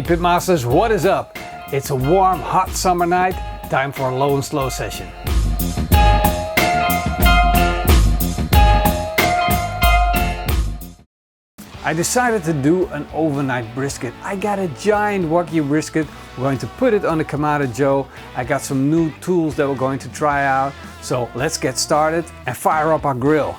Hey Pitmasters, what is up? It's a warm, hot summer night, time for a low and slow session. I decided to do an overnight brisket. I got a giant wagyu brisket. We're going to put it on the Kamado Joe. I got some new tools that we're going to try out. So let's get started and fire up our grill.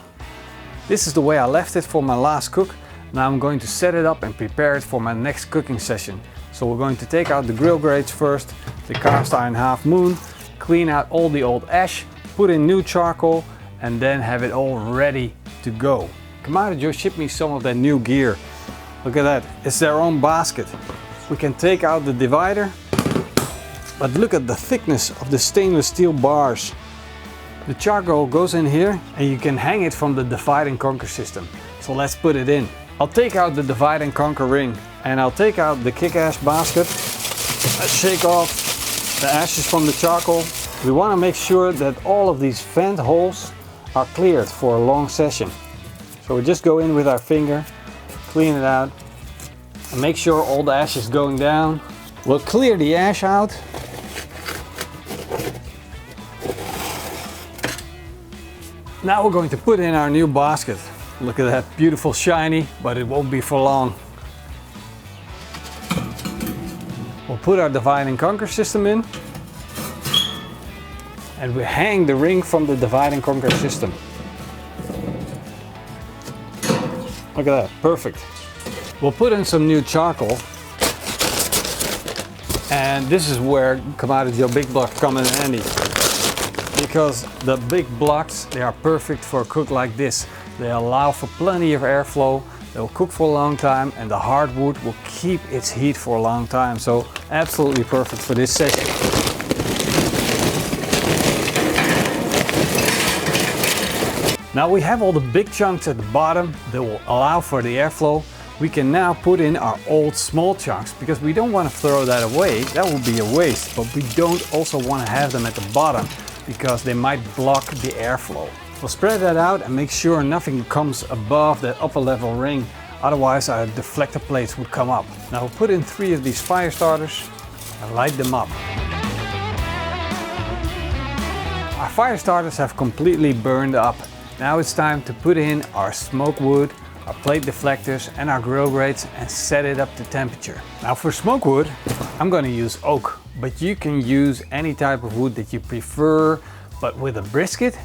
This is the way I left it for my last cook. Now I'm going to set it up and prepare it for my next cooking session. So we're going to take out the grill grates first, the cast iron half moon, clean out all the old ash, put in new charcoal, and then have it all ready to go. Kamado Joe shipped me some of that new gear. Look at that, it's their own basket. We can take out the divider, but look at the thickness of the stainless steel bars. The charcoal goes in here and you can hang it from the divide and conquer system. So let's put it in. I'll take out the divide and conquer ring and I'll take out the kick-ash basket. I shake off the ashes from the charcoal. We want to make sure that all of these vent holes are cleared for a long session. So we just go in with our finger, clean it out, and make sure all the ash is going down. We'll clear the ash out. Now we're going to put in our new basket. Look at that, beautiful shiny, but it won't be for long. We'll put our divide and conquer system in. And we hang the ring from the divide and conquer system. Look at that, perfect. We'll put in some new charcoal. And this is where Kamado Joe big blocks come in handy. Because the big blocks, they are perfect for a cook like this. They allow for plenty of airflow, they will cook for a long time, and the hardwood will keep its heat for a long time. So absolutely perfect for this session. Now we have all the big chunks at the bottom that will allow for the airflow. We can now put in our old small chunks because we don't want to throw that away. That would be a waste, but we don't also want to have them at the bottom because they might block the airflow. We'll spread that out and make sure nothing comes above that upper level ring, otherwise our deflector plates would come up. Now we'll put in 3 of these fire starters and light them up. Our fire starters have completely burned up. Now it's time to put in our smoke wood, our plate deflectors and our grill grates and set it up to temperature. Now for smoke wood, I'm going to use oak, but you can use any type of wood that you prefer. But with a brisket,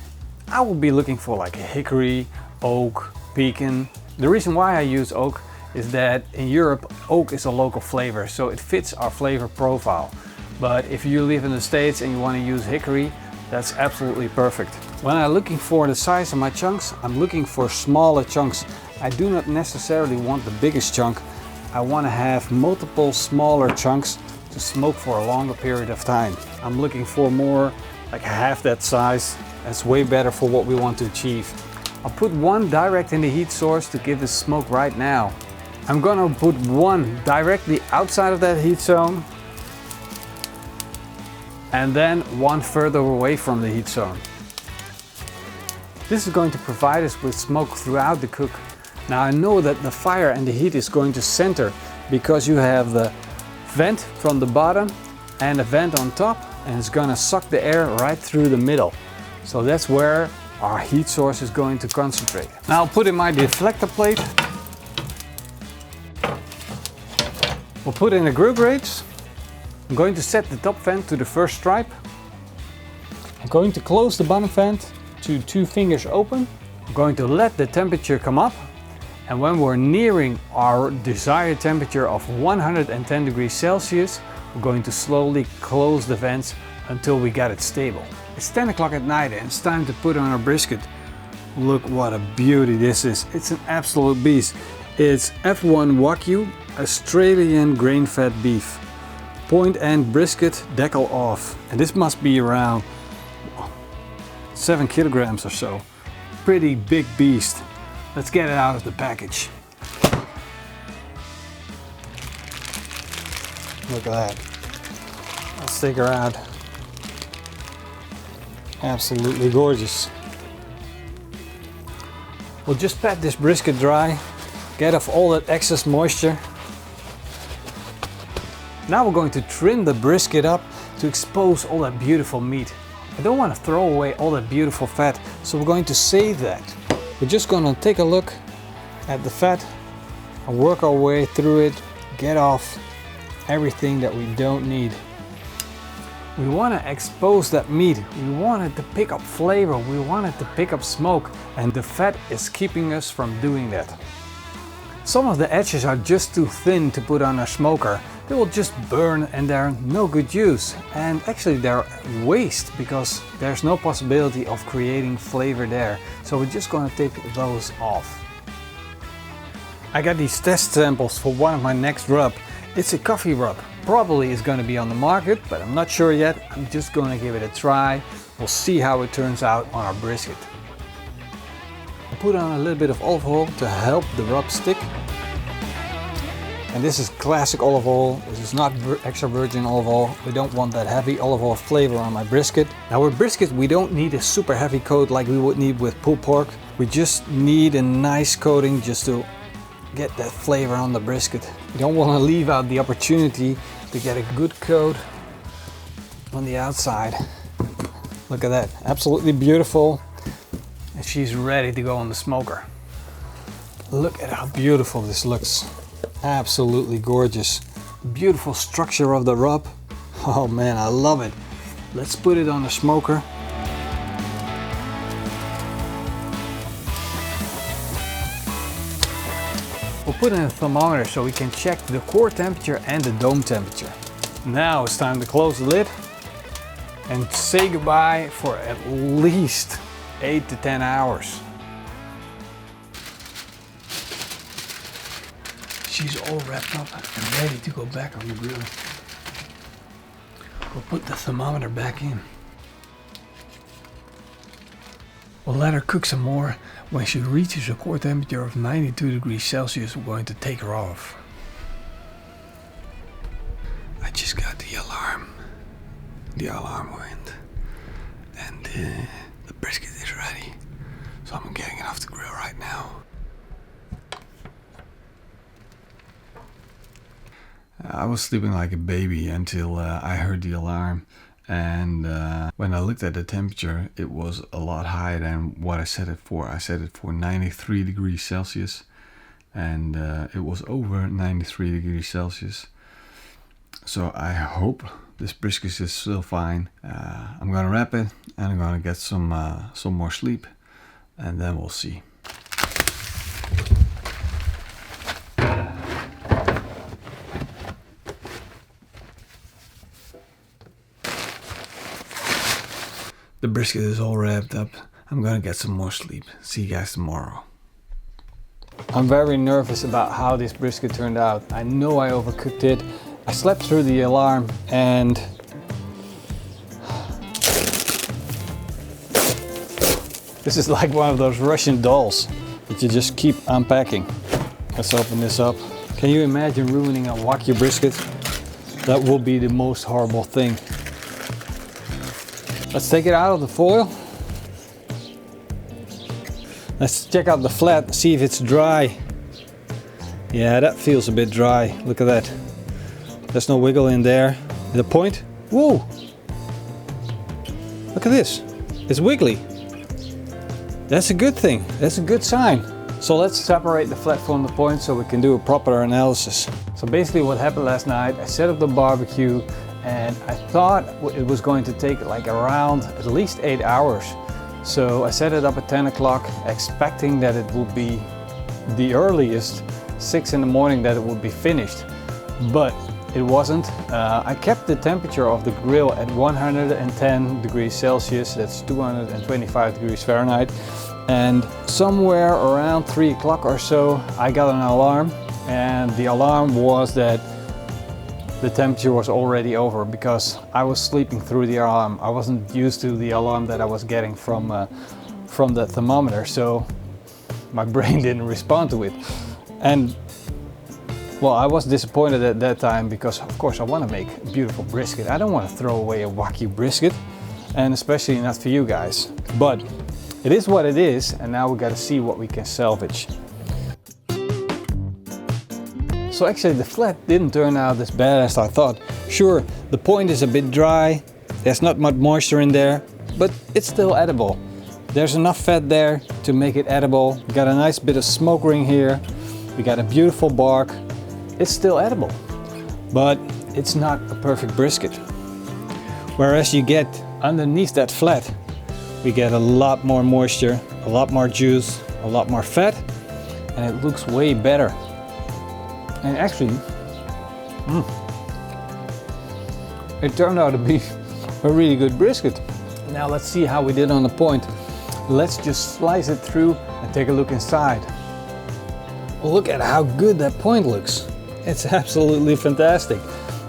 I will be looking for like a hickory, oak, pecan. The reason why I use oak is that in Europe, oak is a local flavor, so it fits our flavor profile. But if you live in the States and you want to use hickory, that's absolutely perfect. When I'm looking for the size of my chunks, I'm looking for smaller chunks. I do not necessarily want the biggest chunk. I want to have multiple smaller chunks to smoke for a longer period of time. I'm looking for more like half that size. That's way better for what we want to achieve. I'll put one direct in the heat source to give the smoke right now. I'm gonna put one directly outside of that heat zone and then one further away from the heat zone. This is going to provide us with smoke throughout the cook. Now I know that the fire and the heat is going to center because you have the vent from the bottom and a vent on top, and it's gonna suck the air right through the middle. So that's where our heat source is going to concentrate. Now I'll put in my deflector plate. We'll put in the grill grates. I'm going to set the top vent to the first stripe. I'm going to close the bottom vent to 2 fingers open. I'm going to let the temperature come up. And when we're nearing our desired temperature of 110 degrees Celsius, we're going to slowly close the vents until we got it stable. It's 10 o'clock at night and it's time to put on our brisket. Look what a beauty this is. It's an absolute beast. It's F1 Wagyu, Australian grain-fed beef. Point end brisket, decal off. And this must be around 7 kilograms or so. Pretty big beast. Let's get it out of the package. Look at that. Let's take her out. Absolutely gorgeous. We'll just pat this brisket dry, get off all that excess moisture. Now we're going to trim the brisket up to expose all that beautiful meat. I don't want to throw away all that beautiful fat, so we're going to save that. We're just going to take a look at the fat and work our way through it, get off everything that we don't need. We want to expose that meat. We want it to pick up flavor. We want it to pick up smoke, and the fat is keeping us from doing that. Some of the edges are just too thin to put on a smoker. They will just burn and they're no good use. And actually they're waste because there's no possibility of creating flavor there. So we're just going to take those off. I got these test samples for one of my next rub. It's a coffee rub. Probably is going to be on the market, but I'm not sure yet. I'm just going to give it a try. We'll see how it turns out on our brisket. I put on a little bit of olive oil to help the rub stick. And this is classic olive oil. This is not extra virgin olive oil. We don't want that heavy olive oil flavor on my brisket. Now with brisket we don't need a super heavy coat like we would need with pulled pork. We just need a nice coating just to get that flavor on the brisket. You don't want to leave out the opportunity to get a good coat on the outside. Look at that, absolutely beautiful. And she's ready to go on the smoker. Look at how beautiful this looks. Absolutely gorgeous. Beautiful structure of the rub. Oh man, I love it. Let's put it on the smoker. We'll put in a thermometer so we can check the core temperature and the dome temperature. Now it's time to close the lid and say goodbye for at least 8 to 10 hours. She's all wrapped up and ready to go back on the grill. We'll put the thermometer back in. We'll let her cook some more. When she reaches a core temperature of 92 degrees Celsius, we're going to take her off. I just got the alarm. The alarm went. And the brisket is ready. So I'm getting it off the grill right now. I was sleeping like a baby until I heard the alarm. And when I looked at the temperature, it was a lot higher than what I set it for. I set it for 93 degrees Celsius, and it was over 93 degrees Celsius. So I hope this brisket is still fine. I'm gonna wrap it and I'm gonna get some more sleep, and then we'll see. The brisket is all wrapped up. I'm gonna get some more sleep. See you guys tomorrow. I'm very nervous about how this brisket turned out. I know I overcooked it. I slept through the alarm and this is like one of those Russian dolls that you just keep unpacking. Let's open this up. Can you imagine ruining a wagyu brisket? That will be the most horrible thing. Let's take it out of the foil. Let's check out the flat, see if it's dry. Yeah, that feels a bit dry. Look at that. There's no wiggle in there. The point, whoa! Look at this, it's wiggly. That's a good thing, that's a good sign. So let's separate the flat from the point so we can do a proper analysis. So basically what happened last night, I set up the barbecue and I thought it was going to take like around at least 8 hours. So I set it up at 10 o'clock expecting that it would be the earliest 6 in the morning that it would be finished. But it wasn't. I kept the temperature of the grill at 110 degrees Celsius, that's 225 degrees Fahrenheit. And somewhere around 3 o'clock or so I got an alarm, and the alarm was that the temperature was already over because I was sleeping through the alarm. I wasn't used to the alarm that I was getting from the thermometer, so my brain didn't respond to it. And well, I was disappointed at that time because of course I want to make a beautiful brisket. I don't want to throw away a wagyu brisket, and especially not for you guys. But it is what it is, and now we got to see what we can salvage. So actually the flat didn't turn out as bad as I thought. Sure, the point is a bit dry, there's not much moisture in there, but it's still edible. There's enough fat there to make it edible. We got a nice bit of smoke ring here. We got a beautiful bark. It's still edible, but it's not a perfect brisket. Whereas you get underneath that flat, we get a lot more moisture, a lot more juice, a lot more fat, and it looks way better. And actually, it turned out to be a really good brisket. Now let's see how we did on the point. Let's just slice it through and take a look inside. Look at how good that point looks. It's absolutely fantastic.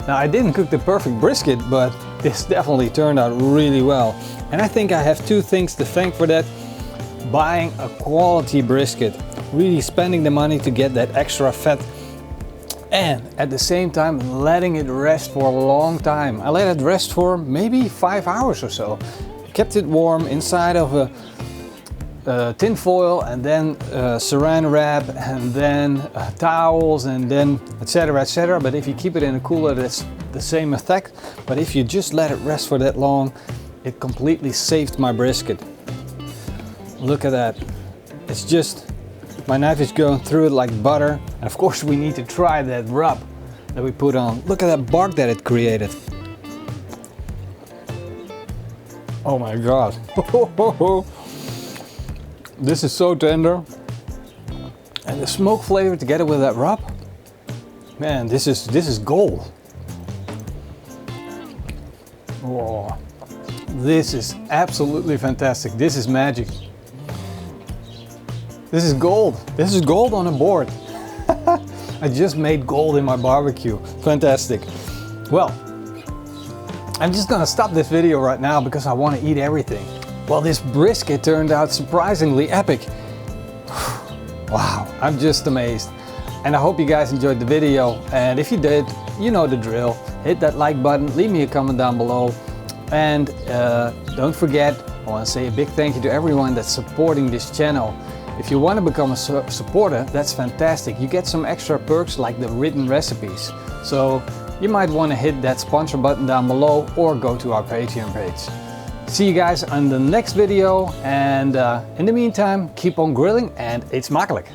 Now I didn't cook the perfect brisket, but this definitely turned out really well. And I think I have two things to thank for that. Buying a quality brisket, really spending the money to get that extra fat, and at the same time letting it rest for a long time. I let it rest for maybe 5 hours or so. Kept it warm inside of a tin foil, and then saran wrap, and then towels, and then etc, etc. But if you keep it in a cooler, that's the same effect. But if you just let it rest for that long, it completely saved my brisket. Look at that. It's just, my knife is going through it like butter. And of course we need to try that rub that we put on. Look at that bark that it created. Oh my God. This is so tender. And the smoke flavor together with that rub. Man, this is gold. Oh, this is absolutely fantastic. This is magic. This is gold. This is gold on a board. I just made gold in my barbecue. Fantastic. Well, I'm just gonna stop this video right now because I want to eat everything. Well, this brisket turned out surprisingly epic. Wow, I'm just amazed. And I hope you guys enjoyed the video. And if you did, you know the drill. Hit that like button, leave me a comment down below. And don't forget, I want to say a big thank you to everyone that's supporting this channel. If you want to become a supporter, that's fantastic. You get some extra perks like the written recipes. So you might want to hit that sponsor button down below or go to our Patreon page. See you guys on the next video, and in the meantime, keep on grilling and eet smakelijk.